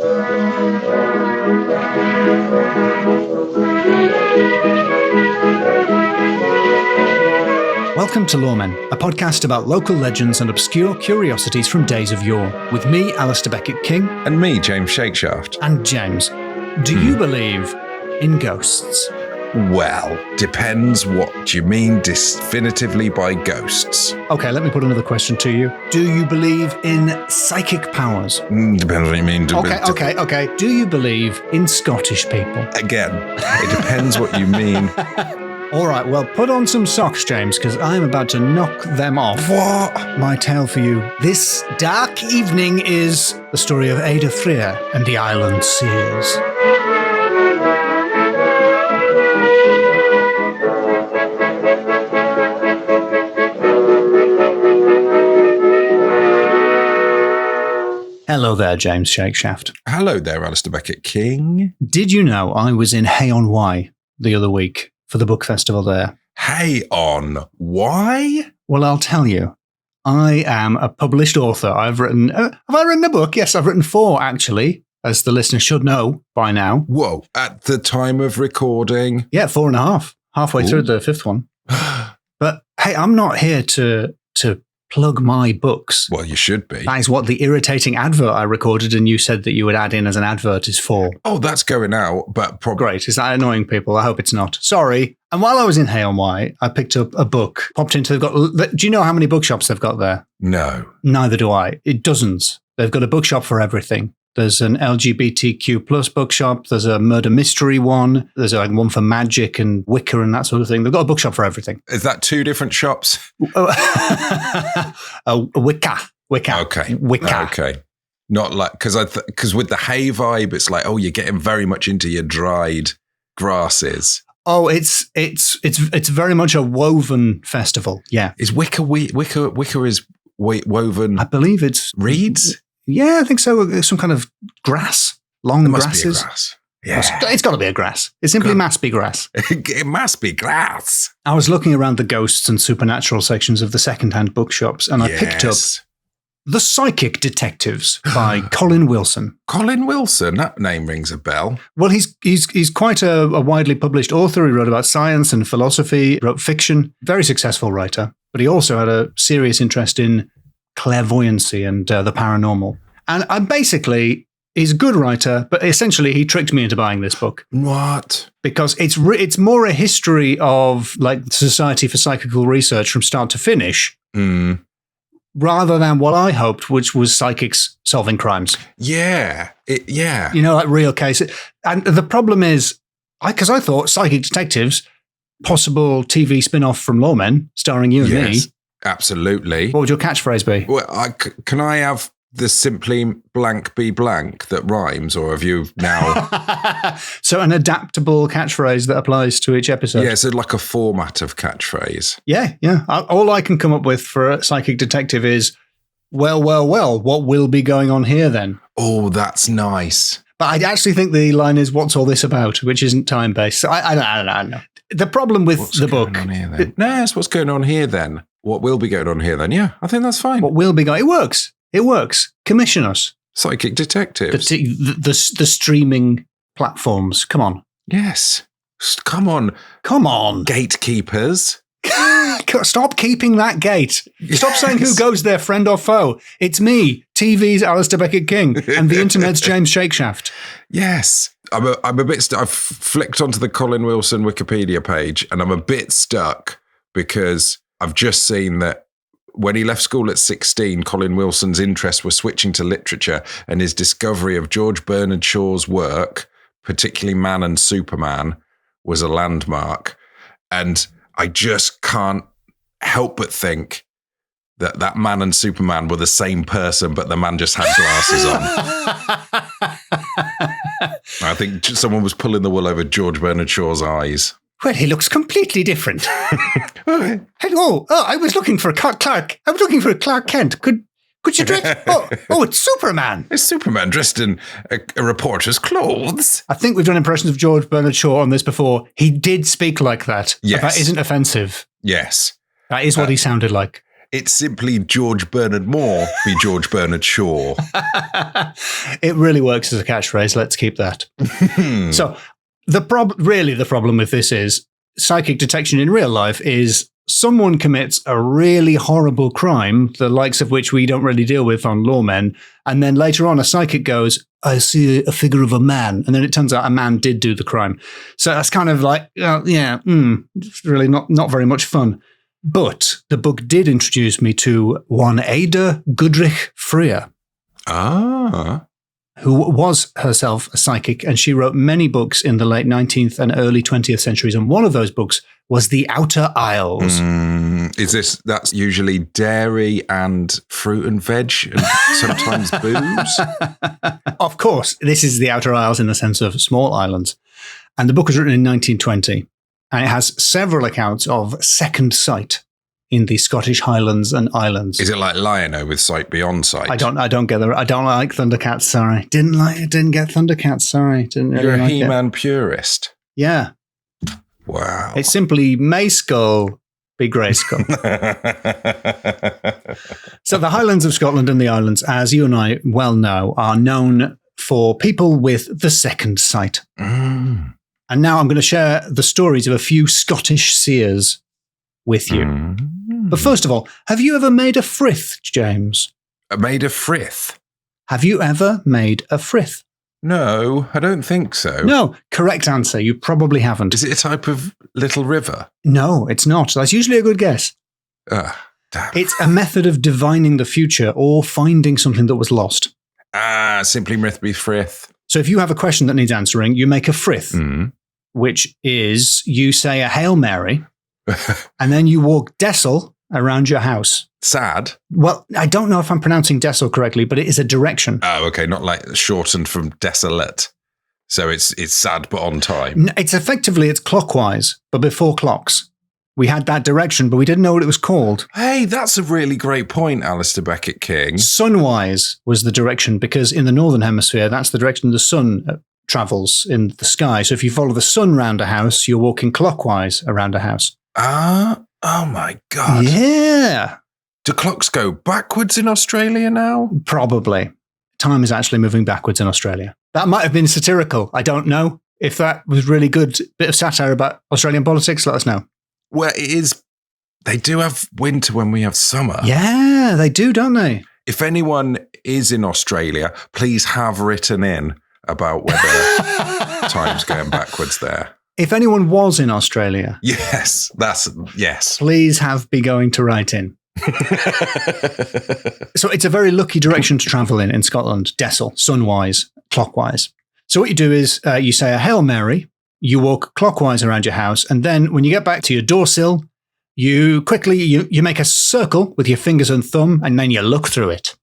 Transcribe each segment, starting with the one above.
Welcome to Loremen, a podcast about local legends and obscure curiosities from days of yore, with me, Alasdair King. And me, James Shakeshaft. And James, do you believe in ghosts? Well, depends what you mean definitively by ghosts. Okay, let me put another question to you. Do you believe in psychic powers? Depends what you mean. Okay. Do you believe in Scottish people? Again, it depends what you mean. All right, well, put on some socks, James, because I'm about to knock them off. What? My tale for you this dark evening is the story of Ada Freer and the island Seers. Hello there, James Shakeshaft. Hello there, Alasdair King. Did you know I was in Hay-on-Wye the other week for the book festival there? Hay-on-Wye? Well, I'll tell you. I am a published author. Have I written a book? Yes, I've written 4, actually, as the listener should know by now. Whoa, at the time of recording? Yeah, 4.5. Halfway through the 5th one. But hey, I'm not here to plug my books. Well, you should be. That is what the irritating advert I recorded and you said that you would add in as an advert is for. Oh, that's going out, but probably... Great. Is that annoying people? I hope it's not. Sorry. And while I was in Hay-on-Wye, I picked up a book, popped into... Do you know how many bookshops they've got there? No. Neither do I. Dozens. They've got a bookshop for everything. There's an LGBTQ plus bookshop. There's a murder mystery one. There's like one for magic and Wicca and that sort of thing. They've got a bookshop for everything. Is that 2 different shops? Wicca. Okay. Wicca. Okay. Not like, because with the hay vibe, it's like, oh, you're getting very much into your dried grasses. Oh, it's very much a woven festival. Yeah. Is Wicca is woven? I believe it's reeds. Yeah, I think so. Some kind of grass, long grasses. Be a grass. Yeah. It's got to be a grass. It simply must be grass. It must be grass. I was looking around the ghosts and supernatural sections of the second-hand bookshops, and I picked up The Psychic Detectives by Colin Wilson. Colin Wilson? That name rings a bell. Well, he's quite a widely published author. He wrote about science and philosophy, wrote fiction, very successful writer, but he also had a serious interest in clairvoyancy and the paranormal. And he's a good writer, but essentially he tricked me into buying this book. What? Because it's more a history of like the Society for Psychical Research from start to finish, rather than what I hoped, which was psychics solving crimes. Yeah. You know, like real cases. And the problem is, because I thought Psychic Detectives, possible TV spin-off from Loremen, starring you and me. Absolutely. What would your catchphrase be? Well, can I have the simply blank be blank that rhymes, or have you now? So an adaptable catchphrase that applies to each episode. Yeah, so like a format of catchphrase. Yeah. All I can come up with for a Psychic Detective is, well, what will be going on here then? Oh, that's nice. But I actually think the line is, what's all this about, which isn't time-based. So I don't know. The problem with the book... What's going on here then? What will be going on here then? Yeah, I think that's fine. What will be going... It works. Commission us. Psychic Detectives. The streaming platforms. Come on. Yes. Come on. Gatekeepers. Stop keeping that gate. Stop saying who goes there, friend or foe. It's me, TV's Alasdair King, and the internet's James Shakeshaft. Yes. I'm a bit I've flicked onto the Colin Wilson Wikipedia page, and I'm a bit stuck because I've just seen that when he left school at 16, Colin Wilson's interests were switching to literature, and his discovery of George Bernard Shaw's work, particularly Man and Superman, was a landmark. And I just can't help but think that Man and Superman were the same person, but the man just had glasses on. I think someone was pulling the wool over George Bernard Shaw's eyes. Well, he looks completely different. Hello. Oh, I was looking for Clark. I was looking for Clark Kent. Could you dress? Oh, it's Superman. It's Superman dressed in a reporter's clothes. I think we've done impressions of George Bernard Shaw on this before. He did speak like that. Yes. That isn't offensive. Yes. That is what he sounded like. It's simply George Bernard Moore be George Bernard Shaw. It really works as a catchphrase. Let's keep that. So the problem with this is psychic detection in real life is someone commits a really horrible crime, the likes of which we don't really deal with on Loremen, and then later on a psychic goes, I see a figure of a man, and then it turns out a man did do the crime. So that's kind of like, it's really not very much fun. But the book did introduce me to one Ada Goodrich Freer. Who was herself a psychic, and she wrote many books in the late 19th and early 20th centuries, and one of those books was The Outer Isles. That's usually dairy and fruit and veg, and sometimes booze? Of course, this is The Outer Isles in the sense of small islands. And the book was written in 1920, and it has several accounts of second sight in the Scottish Highlands and Islands. Is it like Lion-O with sight beyond sight? I don't get that. I don't like Thundercats. Sorry, didn't get Thundercats. Sorry, didn't really. You're a like He-Man purist. Yeah. Wow. It's simply May Skull be Grayskull. So the Highlands of Scotland and the Islands, as you and I well know, are known for people with the second sight. And now I'm going to share the stories of a few Scottish seers with you. But first of all, have you ever made a frith, James? Made a frith? Have you ever made a frith? No, I don't think so. No, correct answer. You probably haven't. Is it a type of little river? No, it's not. That's usually a good guess. Damn. It's a method of divining the future or finding something that was lost. Simply Mrithby frith. So if you have a question that needs answering, you make a frith, which is you say a Hail Mary, and then you walk Dessel around your house. Sad? Well, I don't know if I'm pronouncing Dessel correctly, but it is a direction. Oh, okay. Not like shortened from desolate. So it's sad but on time. It's clockwise, but before clocks. We had that direction, but we didn't know what it was called. Hey, that's a really great point, Alasdair Beckett King. Sunwise was the direction, because in the Northern Hemisphere, that's the direction the sun travels in the sky. So if you follow the sun around a house, you're walking clockwise around a house. Oh my God. Yeah. Do clocks go backwards in Australia now? Probably. Time is actually moving backwards in Australia. That might have been satirical. I don't know. If that was really good bit of satire about Australian politics, let us know. Well, it is. They do have winter when we have summer. Yeah, they do, don't they? If anyone is in Australia, please have written in about whether time's going backwards there. If anyone was in Australia. Yes. Please be going to write in. So it's a very lucky direction to travel in Scotland. Dessel, sunwise, clockwise. So what you do is you say a Hail Mary. You walk clockwise around your house, and then when you get back to your doorsill, you quickly make a circle with your fingers and thumb, and then you look through it.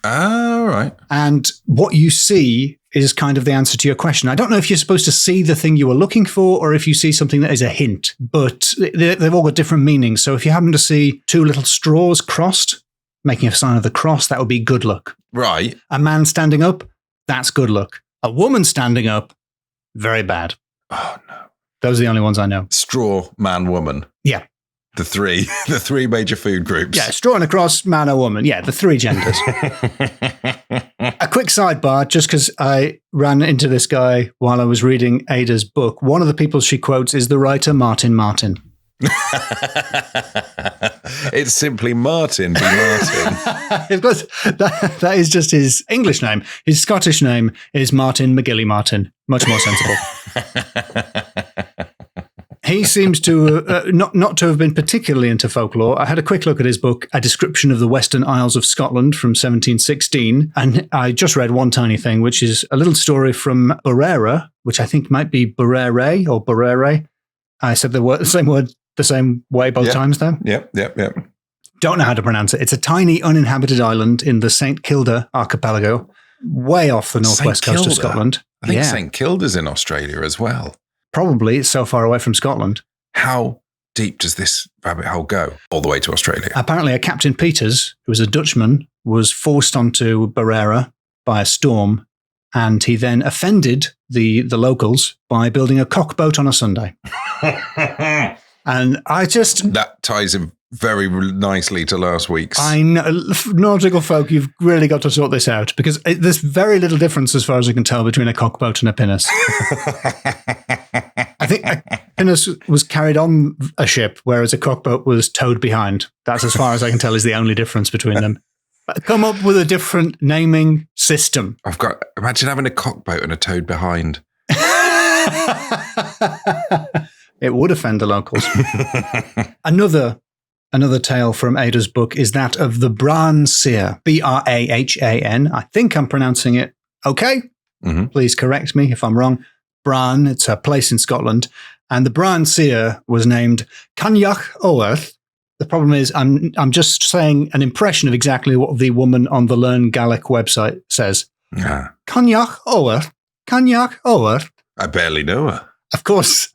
All right. And what you see is kind of the answer to your question. I don't know if you're supposed to see the thing you were looking for, or if you see something that is a hint, but they've all got different meanings. So if you happen to see two little straws crossed, making a sign of the cross, that would be good luck. Right. A man standing up, that's good luck. A woman standing up, very bad. Oh, no. Those are the only ones I know. Straw, man, woman. Yeah. The three major food groups. Yeah, straw and a cross, man or woman. Yeah, the three genders. A quick sidebar, just because I ran into this guy while I was reading Ada's book. One of the people she quotes is the writer Martin Martin. It's simply Martin B. Martin. Because that is just his English name. His Scottish name is Martin McGilly Martin. Much more sensible. He seems to not to have been particularly into folklore. I had a quick look at his book, A Description of the Western Isles of Scotland from 1716, and I just read one tiny thing, which is a little story from Burera, which I think might be Burere or Burere. I said the same word the same way both times there. Yep. Don't know how to pronounce it. It's a tiny uninhabited island in the St. Kilda archipelago, way off the northwest coast of Scotland. I think St. Kilda's in Australia as well. Probably. It's so far away from Scotland. How deep does this rabbit hole go? All the way to Australia? Apparently a Captain Peters, who was a Dutchman, was forced onto Burera by a storm, and he then offended the locals by building a cockboat on a Sunday. And I just... That ties him very nicely to last week's. I know, nautical folk, you've really got to sort this out because there's very little difference as far as I can tell between a cockboat and a pinnace. I think a pinnace was carried on a ship, whereas a cockboat was towed behind. That's as far as I can tell is the only difference between them. Come up with a different naming system. Imagine having a cockboat and a towed behind. It would offend the locals. Another tale from Ada's book is that of the Bran Seer, Brahan. I think I'm pronouncing it okay. Mm-hmm. Please correct me if I'm wrong. Bran, it's a place in Scotland. And the Bran Seer was named Caniach Owerth. The problem is I'm just saying an impression of exactly what the woman on the Learn Gaelic website says. Yeah. Caniach Owerth. Caniach Owerth. I barely know her. Of course,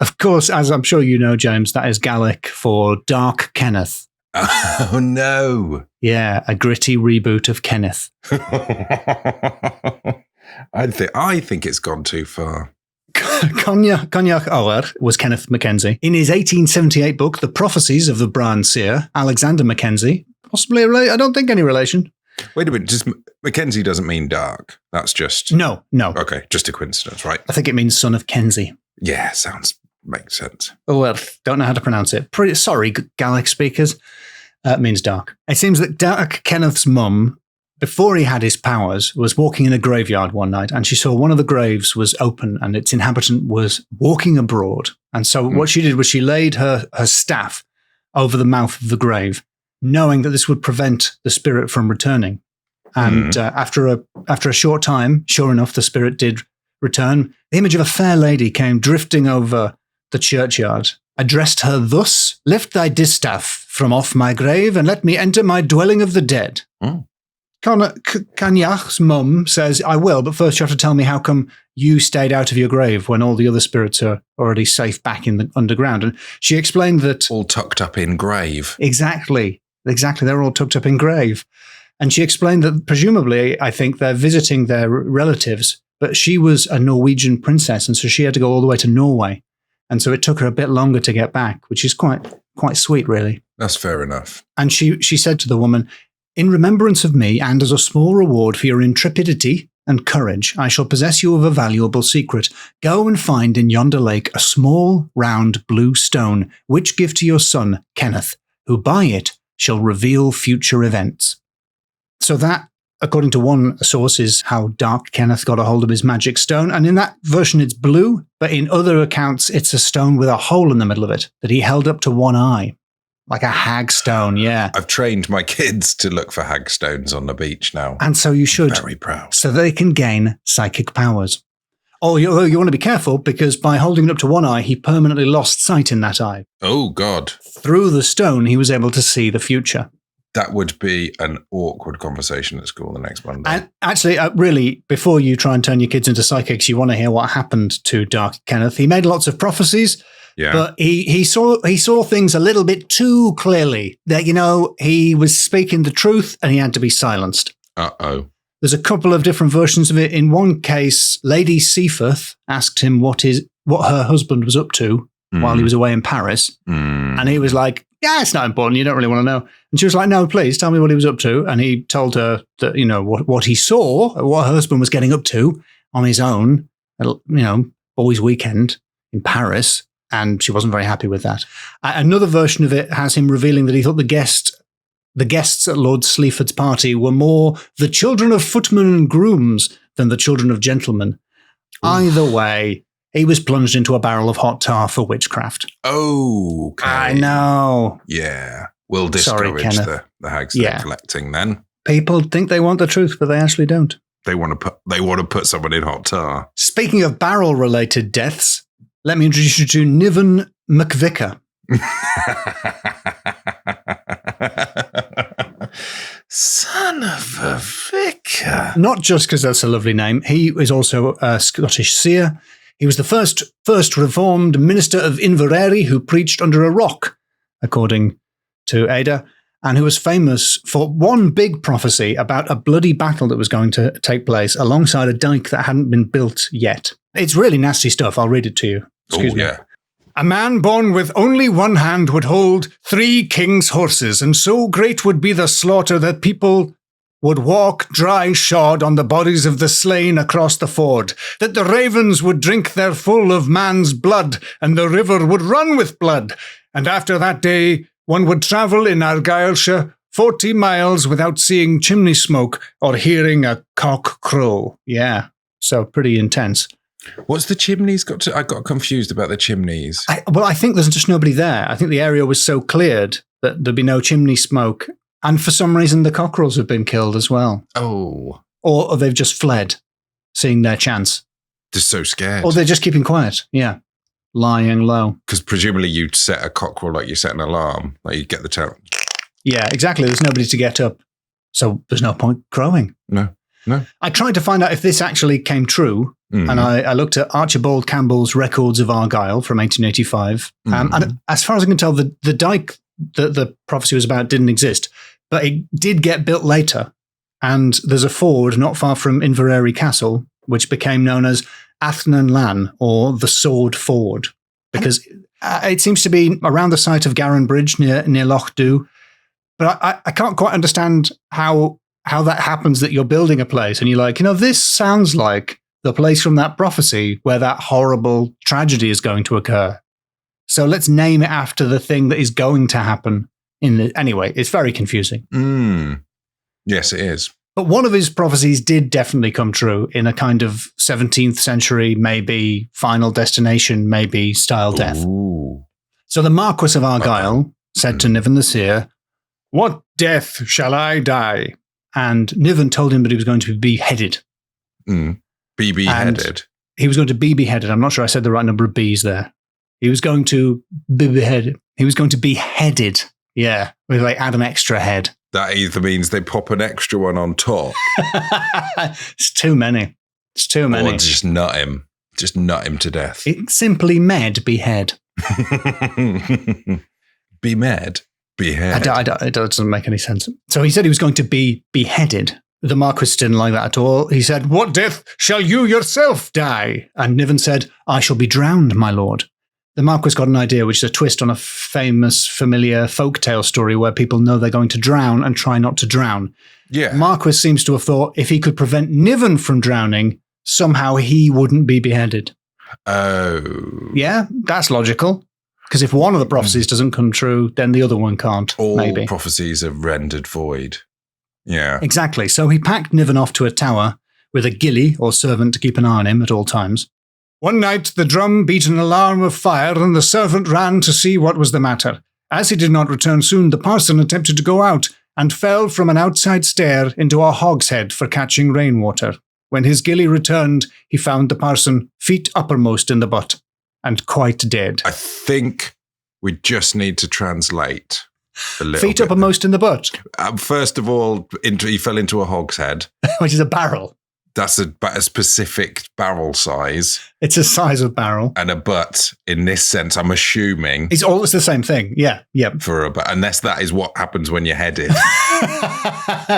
as I'm sure you know, James, that is Gaelic for Dark Kenneth. Oh, no. Yeah, a gritty reboot of Kenneth. I think it's gone too far. Caniach Ower was Kenneth Mackenzie. In his 1878 book, The Prophecies of the Bran Seer, Alexander Mackenzie, possibly I don't think any relation. Wait a minute, just Mackenzie doesn't mean dark. That's just... No. Okay, just a coincidence, right? I think it means son of Kenzie. Yeah, makes sense. Oh, well, don't know how to pronounce it. Sorry, Gaelic speakers. It means dark. It seems that Dark Kenneth's mum, before he had his powers, was walking in a graveyard one night and she saw one of the graves was open and its inhabitant was walking abroad. And so what she did was she laid her staff over the mouth of the grave, knowing that this would prevent the spirit from returning. And after a short time, sure enough, the spirit did return. The image of a fair lady came drifting over the churchyard. Addressed her thus, "Lift thy distaff from off my grave and let me enter my dwelling of the dead." Caniach's mum says, "I will, but first you have to tell me how come you stayed out of your grave when all the other spirits are already safe back in the underground." And she explained that... All tucked up in grave. Exactly. They're all tucked up in grave. And she explained that presumably, I think, they're visiting their relatives, but she was a Norwegian princess, and so she had to go all the way to Norway. And so it took her a bit longer to get back, which is quite sweet, really. That's fair enough. And she said to the woman, "In remembrance of me, and as a small reward for your intrepidity and courage, I shall possess you of a valuable secret. Go and find in yonder lake a small, round, blue stone, which give to your son, Kenneth, who by it shall reveal future events." So that, according to one source, is how Dark Kenneth got a hold of his magic stone. And in that version, it's blue, but in other accounts, it's a stone with a hole in the middle of it that he held up to one eye. Like a hag stone, yeah. I've trained my kids to look for hag stones on the beach now. And so you should. Very proud. So they can gain psychic powers. Oh, you want to be careful because by holding it up to one eye, he permanently lost sight in that eye. Oh, God. Through the stone, he was able to see the future. That would be an awkward conversation at school the next Monday. And actually, really, before you try and turn your kids into psychics, you want to hear what happened to Dark Kenneth. He made lots of prophecies, but he saw things a little bit too clearly. That, he was speaking the truth and he had to be silenced. Uh-oh. There's a couple of different versions of it. In one case, Lady Seaforth asked him what her husband was up to while he was away in Paris. And he was like, "Yeah, it's not important. You don't really want to know." And she was like, "No, please tell me what he was up to." And he told her that, what he saw, what her husband was getting up to on his own, boys' weekend in Paris. And she wasn't very happy with that. Another version of it has him revealing that he thought the guests at Lord Sleaford's party were more the children of footmen and grooms than the children of gentlemen. Oof. Either way, he was plunged into a barrel of hot tar for witchcraft. Oh, okay. I know. Yeah. We'll discourage the hags collecting then. People think they want the truth, but they actually don't. They want to put someone in hot tar. Speaking of barrel-related deaths, let me introduce you to Nan McVicker. Son of a vicar. Not just because that's a lovely name. He is also a Scottish seer. He was the first reformed minister of Inverary who preached under a rock, according to Ada, and who was famous for one big prophecy about a bloody battle that was going to take place alongside a dike that hadn't been built yet. It's really nasty stuff. I'll read it to you. Excuse me. A man born with only one hand would hold 3 king's horses, and so great would be the slaughter that people would walk dry-shod on the bodies of the slain across the ford, that the ravens would drink their full of man's blood, and the river would run with blood. And after that day, one would travel in Argyllshire 40 miles without seeing chimney smoke or hearing a cock crow. Yeah, so pretty intense. What's the chimneys got to? I got confused about the chimneys. I think there's just nobody there. I think the area was so cleared that there'd be no chimney smoke. And for some reason, the cockerels have been killed as well. Oh. Or they've just fled, seeing their chance. Just so scared. Or they're just keeping quiet. Yeah. Lying low. Because presumably you'd set a cockerel like you set an alarm. Like you get the tail. Yeah, exactly. There's nobody to get up. So there's no point crowing. No. I tried to find out if this actually came true. And I looked at Archibald Campbell's Records of Argyll from 1885. And as far as I can tell, the dyke that the prophecy was about didn't exist. But it did get built later. And there's a ford not far from Inverary Castle, which became known as Athnan Lan, or the Sword Ford, because it seems to be around the site of Garran Bridge near Loch Dhu. But I can't quite understand how that happens, that you're building a place and you're like, this sounds like the place from that prophecy where that horrible tragedy is going to occur. So let's name it after the thing that is going to happen. Anyway, it's very confusing. Yes, it is. But one of his prophecies did definitely come true in a kind of 17th century, maybe Final Destination, maybe style death. Ooh. So the Marquis of Argyll said to Niven the Seer, "What death shall I die?" And Niven told him that he was going to be beheaded. Be beheaded? He was going to be beheaded. I'm not sure I said the right number of B's there. He was going to be beheaded. He was going to be headed. Yeah, we add an extra head. That either means they pop an extra one on top. It's too many. Or just nut him. Just nut him to death. It simply med behead. Be med? Behead. It doesn't make any sense. So he said he was going to be beheaded. The Marquis didn't like that at all. He said, "What death shall you yourself die?" And Niven said, "I shall be drowned, my lord." The Marquis got an idea, which is a twist on a famous, familiar folktale story where people know they're going to drown and try not to drown. Yeah. Marquis seems to have thought if he could prevent Niven from drowning, somehow he wouldn't be beheaded. Oh. Yeah, that's logical. Because if one of the prophecies doesn't come true, then the other one can't. All maybe. Prophecies are rendered void. Yeah. Exactly. So he packed Niven off to a tower with a gillie or servant to keep an eye on him at all times. One night the drum beat an alarm of fire, and the servant ran to see what was the matter. As he did not return soon, the parson attempted to go out and fell from an outside stair into a hogshead for catching rainwater. When his gillie returned, he found the parson feet uppermost in the butt and quite dead. I think we just need to translate a little Feet bit. uppermost in the butt? First of all, he fell into a hogshead. Which is a barrel. That's a specific barrel size. It's a size of barrel. And a butt, in this sense, I'm assuming. It's the same thing. Yeah. For a butt, unless that is what happens when you're headed.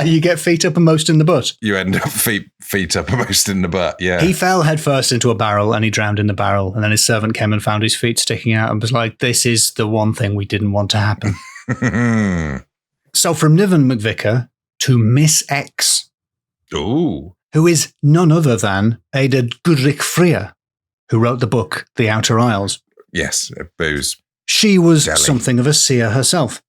You get feet uppermost in the butt. You end up feet uppermost in the butt, yeah. He fell headfirst into a barrel and he drowned in the barrel. And then his servant came and found his feet sticking out and was like, "This is the one thing we didn't want to happen." So from Nan McVicker to Miss X. Ooh. Who is none other than Ada Goodrich Freer, who wrote the book The Outer Isles. Yes, booze. She was Jelly. something of a seer herself.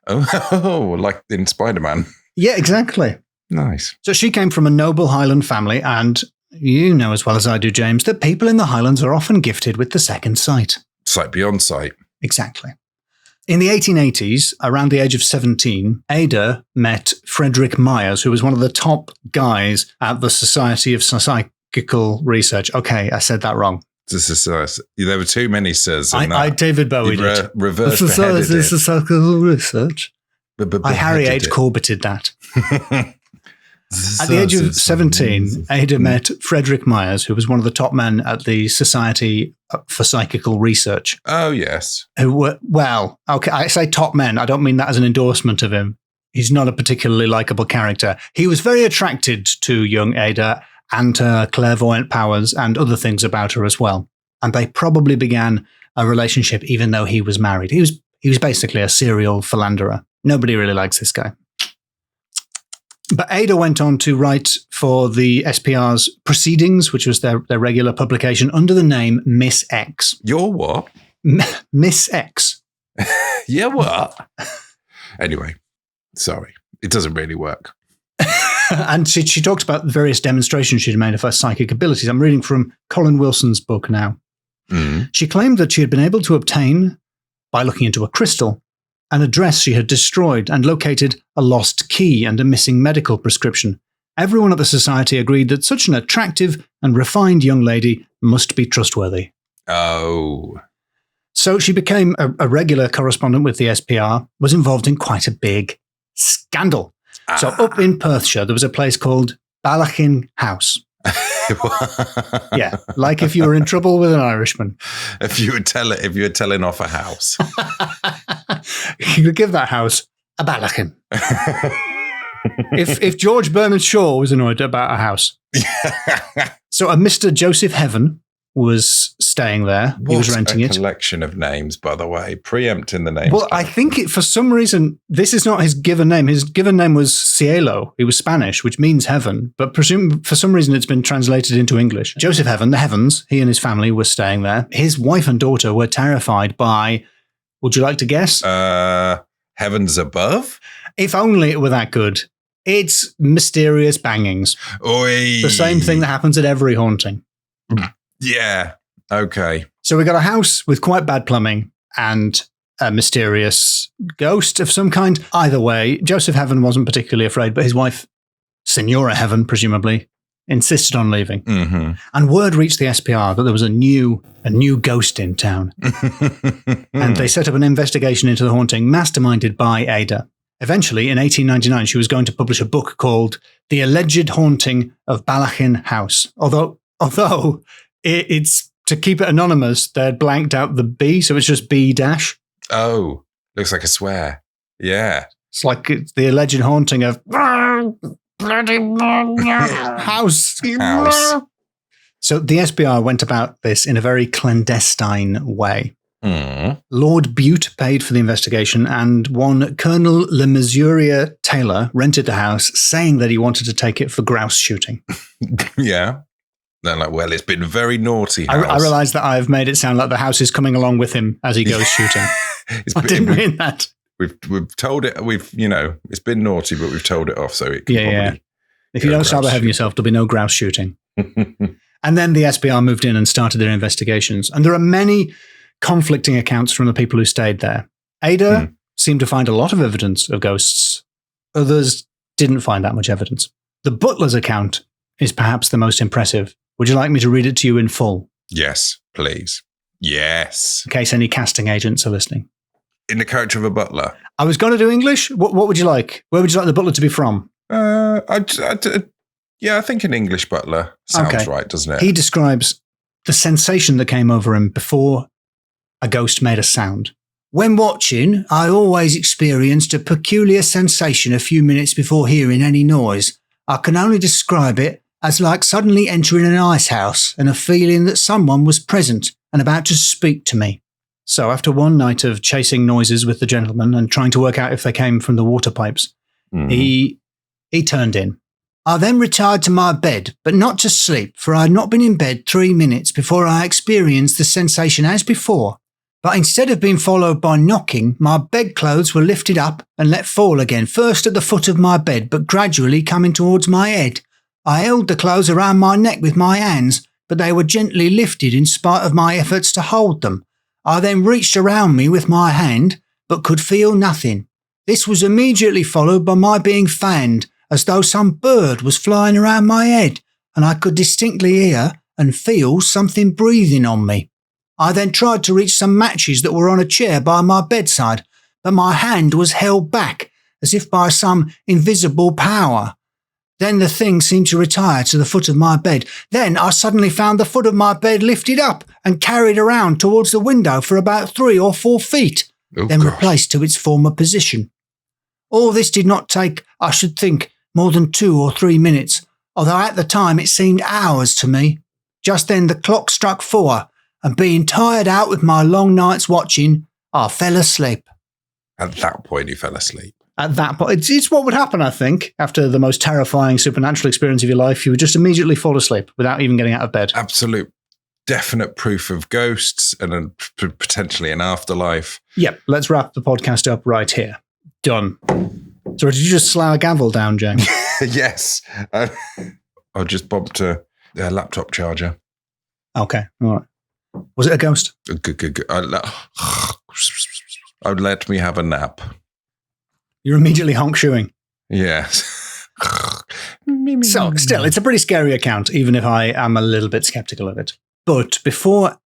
Oh, like in Spider-Man. Yeah, exactly. Nice. So she came from a noble Highland family, and you know as well as I do, James, that people in the Highlands are often gifted with the second sight. Sight beyond sight. Exactly. In the 1880s, around the age of 17, Ada met Frederick Myers, who was one of the top guys at the Society of Psychical Research. Okay, I said that wrong. There were too many sirs in that. I David Bowie did. Reverse the Society of Psychical Research. I Harry H. Corbeted that. At the age of 17, Ada met Frederick Myers, who was one of the top men at the Society for Psychical Research. Oh, yes. Who were, well, okay, I say top men. I don't mean that as an endorsement of him. He's not a particularly likable character. He was very attracted to young Ada and her clairvoyant powers and other things about her as well. And they probably began a relationship even though he was married. He was basically a serial philanderer. Nobody really likes this guy. But Ada went on to write for the SPR's Proceedings, which was their regular publication, under the name Miss X. Your what? Miss X. Yeah, what? Anyway, sorry. It doesn't really work. And she talks about the various demonstrations she'd made of her psychic abilities. I'm reading from Colin Wilson's book now. Mm. She claimed that she had been able to obtain, by looking into a crystal, an address she had destroyed and located a lost key and a missing medical prescription. Everyone at the society agreed that such an attractive and refined young lady must be trustworthy. Oh. So she became a regular correspondent with the SPR, was involved in quite a big scandal. So up in Perthshire, there was a place called Ballachin House. Yeah, like if you were in trouble with an Irishman. If you were telling off a house. You could give that house a Ballachin. if George Bernard Shaw was annoyed about a house. So a Mr. Joseph Heaven was staying there. He was renting it. Collection of names, by the way, preempting the names. Well, I think for some reason, this is not his given name. His given name was Cielo. He was Spanish, which means heaven, but for some reason it's been translated into English. Joseph Heaven, the Heavens, he and his family were staying there. His wife and daughter were terrified by, would you like to guess? Heavens above? If only it were that good. It's mysterious bangings. Oi. The same thing that happens at every haunting. Yeah. Okay. So we got a house with quite bad plumbing and a mysterious ghost of some kind. Either way, Joseph Heaven wasn't particularly afraid, but his wife, Senora Heaven, presumably, insisted on leaving. Mm-hmm. And word reached the SPR that there was a new ghost in town. And they set up an investigation into the haunting, masterminded by Ada. Eventually, in 1899, she was going to publish a book called The Alleged Haunting of Ballachin House. Although it's to keep it anonymous, they'd blanked out the B, so it's just B dash. Oh, looks like a swear. Yeah. It's like it's the alleged haunting of bloody house. So the SBR went about this in a very clandestine way. Mm. Lord Bute paid for the investigation, and one Colonel Le Mesurier Taylor rented the house, saying that he wanted to take it for grouse shooting. Yeah. They're like, well, it's been very naughty. I realize that I've made it sound like the house is coming along with him as he goes shooting. I didn't mean that. We've told it. It's been naughty, but we've told it off. So it can probably If you don't start behaving yourself, there'll be no grouse shooting. And then the SBR moved in and started their investigations. And there are many conflicting accounts from the people who stayed there. Ada seemed to find a lot of evidence of ghosts. Others didn't find that much evidence. The butler's account is perhaps the most impressive. Would you like me to read it to you in full? Yes, please. Yes. In case any casting agents are listening. In the character of a butler. I was going to do English. What would you like? Where would you like the butler to be from? I think an English butler sounds right, doesn't it? He describes the sensation that came over him before a ghost made a sound. When watching, I always experienced a peculiar sensation a few minutes before hearing any noise. I can only describe it as like suddenly entering an ice house and a feeling that someone was present and about to speak to me. So after one night of chasing noises with the gentleman and trying to work out if they came from the water pipes, he turned in. I then retired to my bed, but not to sleep, for I had not been in bed 3 minutes before I experienced the sensation as before. But instead of being followed by knocking, my bedclothes were lifted up and let fall again, first at the foot of my bed, but gradually coming towards my head. I held the clothes around my neck with my hands, but they were gently lifted in spite of my efforts to hold them. I then reached around me with my hand, but could feel nothing. This was immediately followed by my being fanned, as though some bird was flying around my head, and I could distinctly hear and feel something breathing on me. I then tried to reach some matches that were on a chair by my bedside, but my hand was held back, as if by some invisible power. Then the thing seemed to retire to the foot of my bed. Then I suddenly found the foot of my bed lifted up and carried around towards the window for about 3 or 4 feet, replaced to its former position. All this did not take, I should think, more than 2 or 3 minutes, although at the time it seemed hours to me. Just then the clock struck 4, and being tired out with my long nights watching, I fell asleep. At that point, he fell asleep. At that point, it's what would happen, I think, after the most terrifying supernatural experience of your life. You would just immediately fall asleep without even getting out of bed. Absolute definite proof of ghosts and potentially an afterlife. Yep, let's wrap the podcast up right here. Done. So did you just slow a gavel down, James? Yes. I just bumped a laptop charger. Okay, all right. Was it a ghost? Good. Let me have a nap. You're immediately honk-shoeing. Yes. So, still, it's a pretty scary account, even if I am a little bit skeptical of it. But before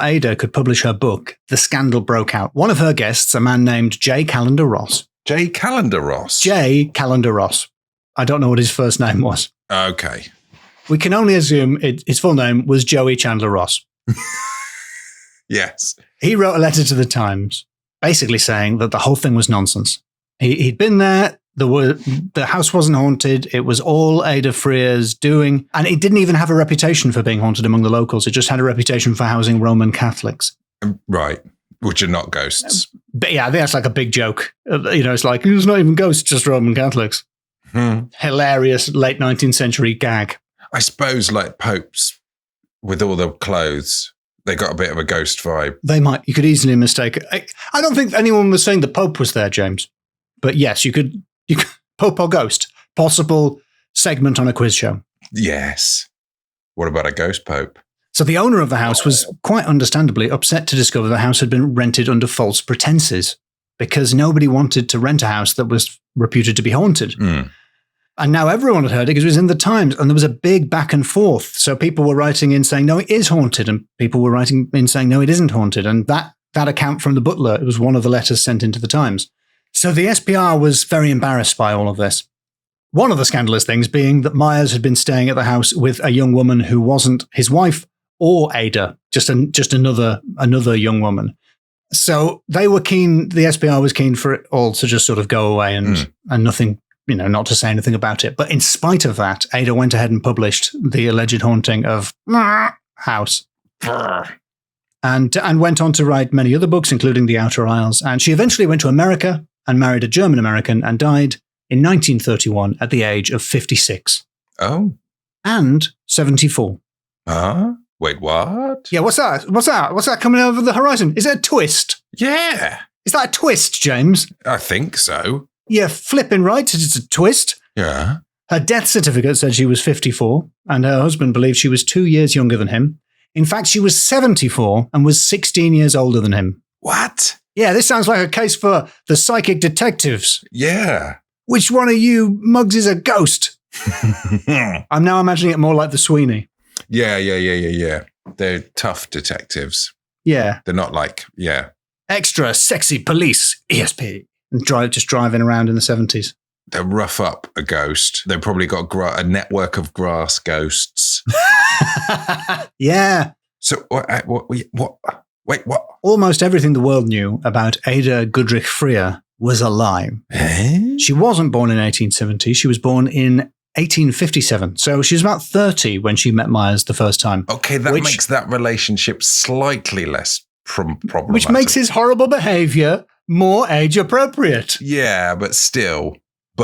Ada could publish her book, the scandal broke out. One of her guests, a man named J. Callender Ross. J. Callender Ross? J. Callender Ross. I don't know what his first name was. Okay. We can only assume his full name was Joey Chandler Ross. Yes. He wrote a letter to the Times, basically saying that the whole thing was nonsense. He'd been there. The house wasn't haunted. It was all Ada Freer's doing. And it didn't even have a reputation for being haunted among the locals. It just had a reputation for housing Roman Catholics. Right. Which are not ghosts. But yeah, I think that's like a big joke. It's like, it's not even ghosts, just Roman Catholics. Hilarious late 19th century gag. I suppose like popes with all the clothes, they got a bit of a ghost vibe. They might. You could easily mistake it. I don't think anyone was saying the Pope was there, James. But yes, you could Pope or ghost. Possible segment on a quiz show. Yes. What about a ghost pope? So the owner of the house was quite understandably upset to discover the house had been rented under false pretenses because nobody wanted to rent a house that was reputed to be haunted. And now everyone had heard it because it was in the Times and there was a big back and forth. So people were writing in saying, no, it is haunted. And people were writing in saying, no, it isn't haunted. And that account from the butler, it was one of the letters sent into the Times. So the SPR was very embarrassed by all of this. One of the scandalous things being that Myers had been staying at the house with a young woman who wasn't his wife or Ada, just another young woman. So they were keen, the SPR was keen for it all to just sort of go away and nothing, not to say anything about it. But in spite of that, Ada went ahead and published the alleged haunting of house. And went on to write many other books, including The Outer Isles. And she eventually went to America and married a German American and died in 1931 at the age of 56. Oh. And 74. Wait, what? Yeah, what's that? What's that coming over the horizon? Is it a twist? Yeah. Is that a twist, James? I think so. Yeah, flipping right. It's a twist. Yeah. Her death certificate said she was 54, and her husband believed she was 2 years younger than him. In fact, she was 74 and was 16 years older than him. What? Yeah, this sounds like a case for the psychic detectives. Yeah. Which one of you mugs is a ghost? I'm now imagining it more like the Sweeney. Yeah. They're tough detectives. Yeah. They're not like, Extra sexy police, ESP. And just driving around in the 70s. They'll rough up a ghost. They've probably got a network of grass ghosts. Yeah. So what? Wait, what? Almost everything the world knew about Ada Goodrich Freer was a lie. She wasn't born in 1870. She was born in 1857. So she was about 30 when she met Myers the first time. Okay, that makes that relationship slightly less problematic. Which makes his horrible behavior more age appropriate. Yeah, but still.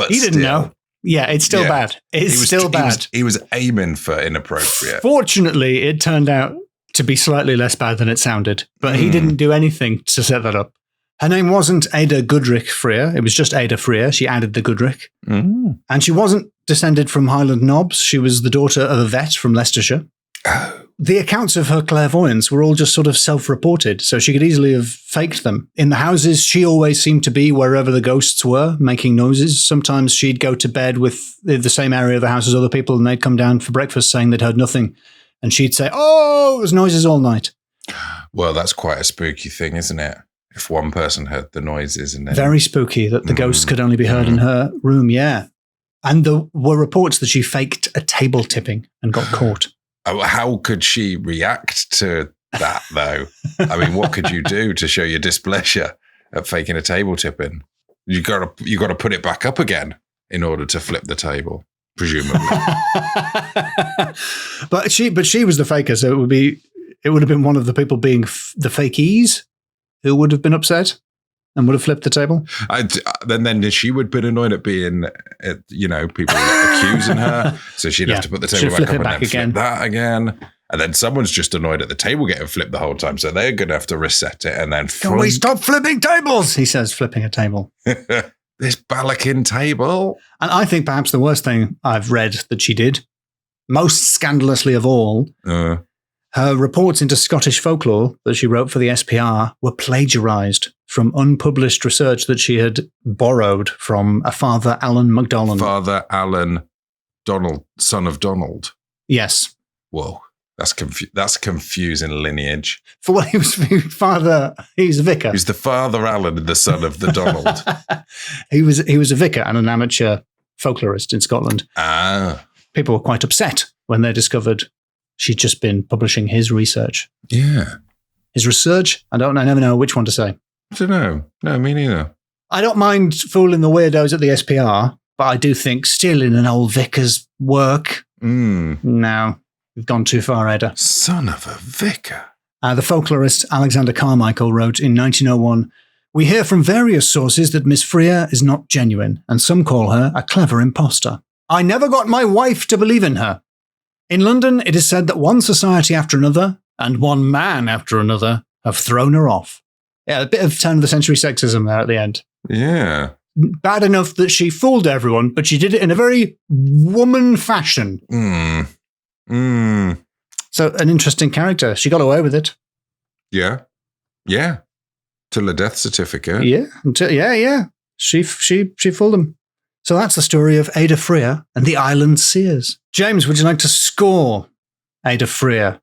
He didn't know. Yeah, it's still bad. It's still bad. He was aiming for inappropriate. Fortunately, it turned out to be slightly less bad than it sounded, but he didn't do anything to set that up. Her name wasn't Ada Goodrich Freer. It was just Ada Freer. She added the Goodrich. And she wasn't descended from Highland Nobs. She was the daughter of a vet from Leicestershire. Oh. The accounts of her clairvoyance were all just sort of self-reported, so she could easily have faked them. In the houses, she always seemed to be wherever the ghosts were, making noises. Sometimes she'd go to bed with the same area of the house as other people, and they'd come down for breakfast saying they'd heard nothing. And she'd say, oh, it was noises all night. Well, that's quite a spooky thing, isn't it? If one person heard the noises and then... Very spooky that the ghosts could only be heard in her room, yeah. And there were reports that she faked a table tipping and got caught. How could she react to that, though? I mean, what could you do to show your displeasure at faking a table tipping? You got to put it back up again in order to flip the table, presumably. But she was the faker, so it would be it would have been one of the people being the fakies who would have been upset and would have flipped the table. Then she would have been annoyed at being, people accusing her. So she'd have to put the table back up and then flip that again. And then someone's just annoyed at the table getting flipped the whole time. So they're going to have to reset it and then... Can we stop flipping tables? He says, flipping a table. This Balakin table. And I think perhaps the worst thing I've read that she did, most scandalously of all, her reports into Scottish folklore that she wrote for the SPR were plagiarised from unpublished research that she had borrowed from a Father Alan MacDonald. Father Alan Donald, son of Donald. Yes. Whoa. That's confusing lineage. For what he was father, he's a vicar. He's the Father Alan, the son of the Donald. He was a vicar and an amateur folklorist in Scotland. Ah. People were quite upset when they discovered she'd just been publishing his research. Yeah. His research? I never know which one to say. I don't know. No, me neither. I don't mind fooling the weirdos at the SPR, but I do think stealing an old vicar's work. No. We've gone too far, Ada. Son of a vicar. The folklorist Alexander Carmichael wrote in 1901, "We hear from various sources that Miss Freer is not genuine, and some call her a clever imposter. I never got my wife to believe in her. In London, it is said that one society after another, and one man after another, have thrown her off." Yeah, a bit of turn of the century sexism there at the end. Yeah. Bad enough that she fooled everyone, but she did it in a very woman fashion. So an interesting character. She got away with it. Yeah. Yeah. Till a death certificate. Yeah. Yeah. She fooled them. So that's the story of Ada Freer and the Island Seers. James, would you like to score Ada Freer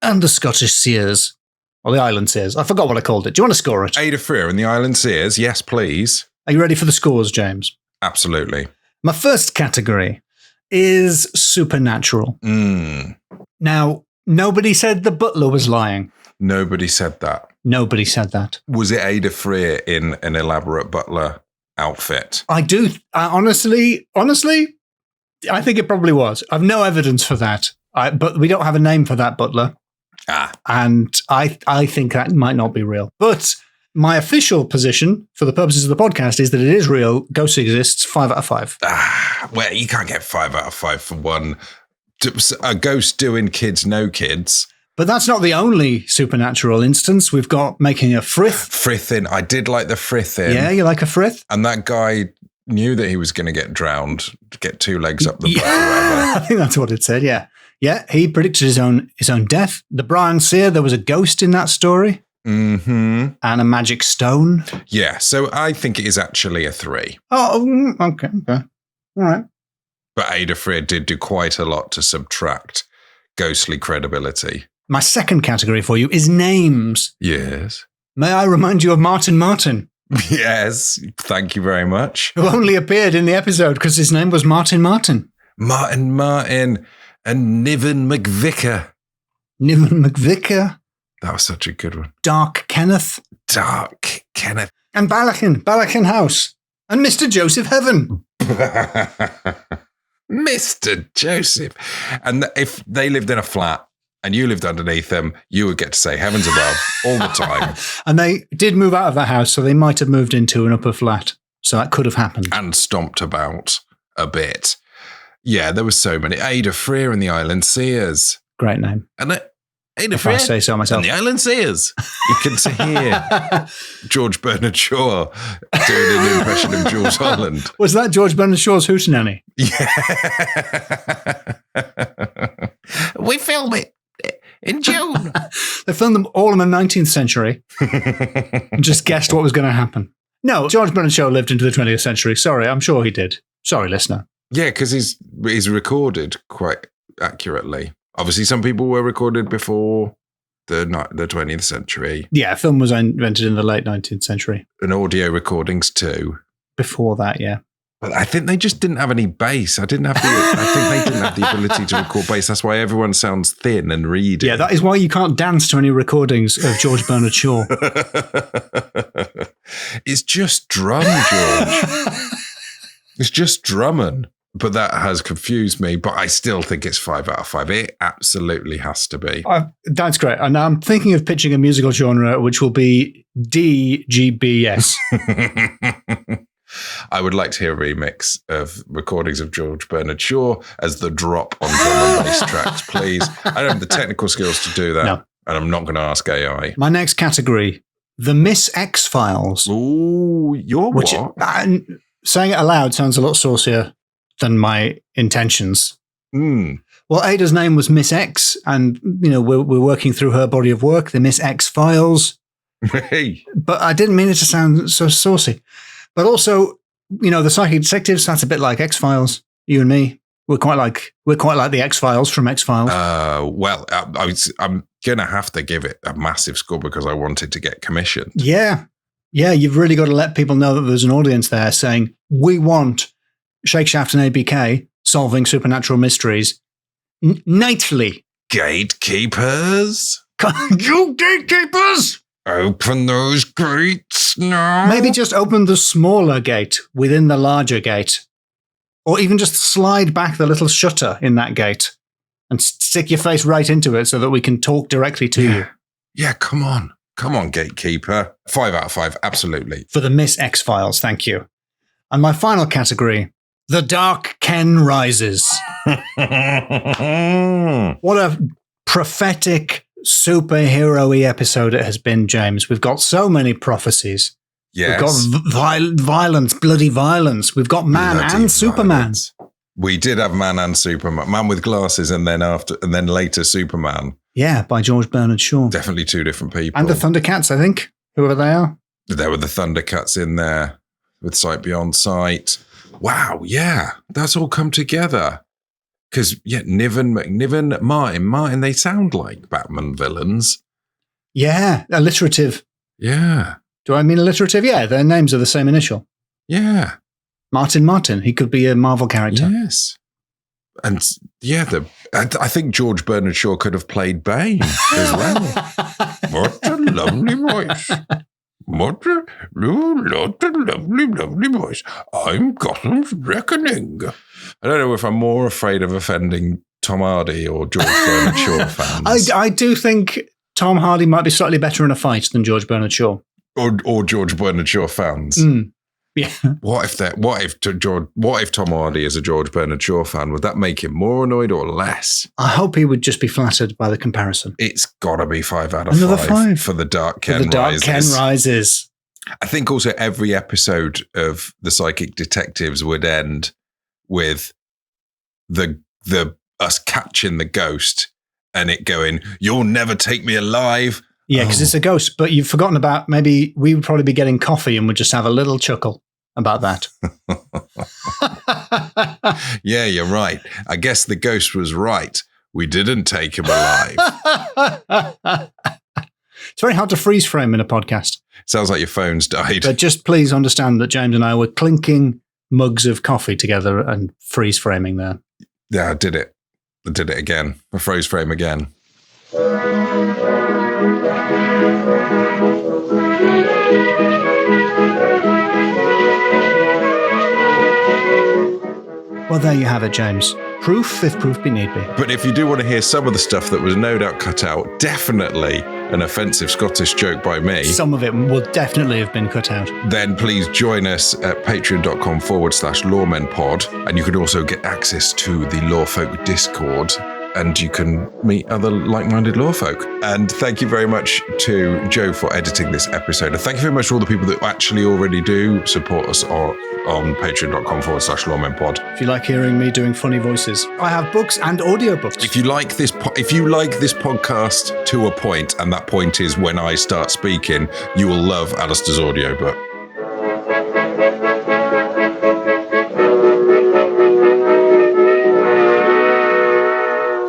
and the Scottish Seers? Or the Island Seers? I forgot what I called it. Do you want to score it? Ada Freer and the Island Seers. Yes, please. Are you ready for the scores, James? Absolutely. My first category is supernatural. Now, nobody said the butler was lying. Nobody said that. Nobody said that. Was it Ada Freer in an elaborate butler outfit? I do. Honestly, I think it probably was. I've no evidence for that. But we don't have a name for that butler. And I think that might not be real. But my official position for the purposes of the podcast is that it is real. Ghost exists. 5 out of 5. Well, you can't get 5 out of 5 for one. A ghost doing kids, no kids. But that's not the only supernatural instance. We've got making a frith. Frithing. I did like the frithing. Yeah, you like a frith? And that guy knew that he was going to get drowned, get 2 legs up the butt or whatever. I think that's what it said, yeah. Yeah, he predicted his own death. The Brian Seer, there was a ghost in that story. And a magic stone. Yeah, so I think it is actually a 3. Oh, okay. All right. But Ada Freer did do quite a lot to subtract ghostly credibility. My second category for you is names. Yes. May I remind you of Martin Martin? Yes, thank you very much. Who only appeared in the episode because his name was Martin Martin. Martin Martin and Niven McVicker. Niven McVicker. That was such a good one. Dark Kenneth. Dark Kenneth. And Balakin House. And Mr. Joseph Heaven. Mr. Joseph. And if they lived in a flat and you lived underneath them, you would get to say heavens above all the time. And they did move out of that house, so they might have moved into an upper flat. So that could have happened. And stomped about a bit. Yeah, there were so many. Ada Freer and the Island Seers. Great name. And Ada if Freer I say so myself. and the Island Seers. You can hear George Bernard Shaw doing an impression of Jules Holland. Was that George Bernard Shaw's Hootenanny? Yeah. We film it in June. They filmed them all in the 19th century and just guessed what was going to happen. No, George Bernard Shaw lived into the 20th century. Sorry, I'm sure he did. Sorry, listener. Yeah, because he's recorded quite accurately. Obviously, some people were recorded before the 20th century. Yeah, film was invented in the late 19th century. And audio recordings too. Before that, yeah. But I think they just didn't have any bass. I think they didn't have the ability to record bass. That's why everyone sounds thin and reedy. Yeah, that is why you can't dance to any recordings of George Bernard Shaw. It's just drum, George. It's just drumming. But that has confused me. But I still think it's 5 out of 5. It absolutely has to be. That's great. And I'm thinking of pitching a musical genre which will be DGBS. I would like to hear a remix of recordings of George Bernard Shaw as the drop on drum and bass tracks, please. I don't have the technical skills to do that. No. And I'm not going to ask AI. My next category, the Miss X-Files. Ooh, you're what? Saying it aloud sounds a lot saucier than my intentions. Mm. Well, Ada's name was Miss X, and we're working through her body of work, the Miss X-Files. Hey. But I didn't mean it to sound so saucy. But also, the Psychic Detectives, that's a bit like X-Files. You and me, we're quite like the X-Files from X-Files. Well, I'm going to have to give it a massive score because I wanted to get commissioned. Yeah. Yeah, you've really got to let people know that there's an audience there saying, we want Shake Shaft and ABK solving supernatural mysteries nightly. Gatekeepers? You gatekeepers! Open those gates now. Maybe just open the smaller gate within the larger gate. Or even just slide back the little shutter in that gate and stick your face right into it so that we can talk directly to you. Yeah, come on. Come on, gatekeeper. 5 out of 5, absolutely. For the Miss X-Files, thank you. And my final category, The Dark Ken Rises. What a prophetic, superhero-y episode it has been, James. We've got so many prophecies. Yes. We've got violence, bloody violence. We've got Man bloody and Superman. We did have Man and Superman. Man with glasses and then later Superman. Yeah, by George Bernard Shaw. Definitely two different people. And the Thundercats, I think, whoever they are. There were the Thundercats in there with Sight Beyond Sight. Wow, yeah, that's all come together. Because, Niven, Martin, they sound like Batman villains. Yeah, alliterative. Yeah. Do I mean alliterative? Yeah, their names are the same initial. Yeah. Martin. He could be a Marvel character. Yes. And I think George Bernard Shaw could have played Bane as well. What a lovely voice. What a lovely voice. I'm Gotham's Reckoning. I don't know if I'm more afraid of offending Tom Hardy or George Bernard Shaw fans. I do think Tom Hardy might be slightly better in a fight than George Bernard Shaw. Or George Bernard Shaw fans. Mm. Yeah. What if Tom Hardy is a George Bernard Shaw fan? Would that make him more annoyed or less? I hope he would just be flattered by the comparison. It's got to be 5 out of Another 5 for the Dark Ken Rises. Dark Ken Rises. I think also every episode of the Psychic Detectives would end with the us catching the ghost and it going, "You'll never take me alive." Yeah, because it's a ghost, but you've forgotten about maybe we would probably be getting coffee and would just have a little chuckle about that. Yeah, you're right. I guess the ghost was right. We didn't take him alive. It's very hard to freeze frame in a podcast. Sounds like your phone's died. But just please understand that James and I were clinking mugs of coffee together and freeze framing there. Yeah, I did it again. I froze frame again. Well, there you have it, James. Proof, if proof be need be. But if you do want to hear some of the stuff that was no doubt cut out, definitely an offensive Scottish joke by me. Some of it will definitely have been cut out. Then please join us at patreon.com/LoremenPod. And you can also get access to the Lawfolk Discord. And you can meet other like-minded lawfolk. And thank you very much to Joe for editing this episode. And thank you very much to all the people that actually already do support us on patreon.com/LoremenPod. If you like hearing me doing funny voices, I have books and audiobooks. If you like this podcast to a point, and that point is when I start speaking, you will love Alasdair's audiobook.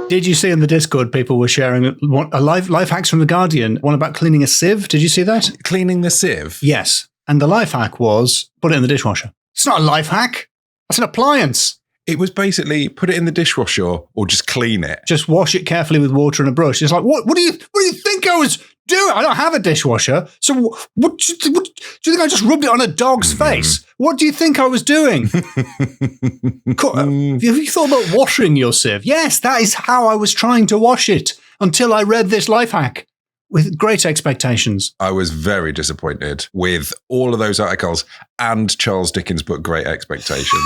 Did you see in the Discord people were sharing a life hacks from The Guardian, one about cleaning a sieve? Did you see that? Cleaning the sieve? Yes. And the life hack was put it in the dishwasher. It's not a life hack. That's an appliance. It was basically put it in the dishwasher or just clean it. Just wash it carefully with water and a brush. It's like, what do you think I was doing? I don't have a dishwasher. So what do you think I just rubbed it on a dog's face? What do you think I was doing? Have you thought about washing your sieve? Yes, that is how I was trying to wash it until I read this life hack with great expectations. I was very disappointed with all of those articles and Charles Dickens' book, Great Expectations.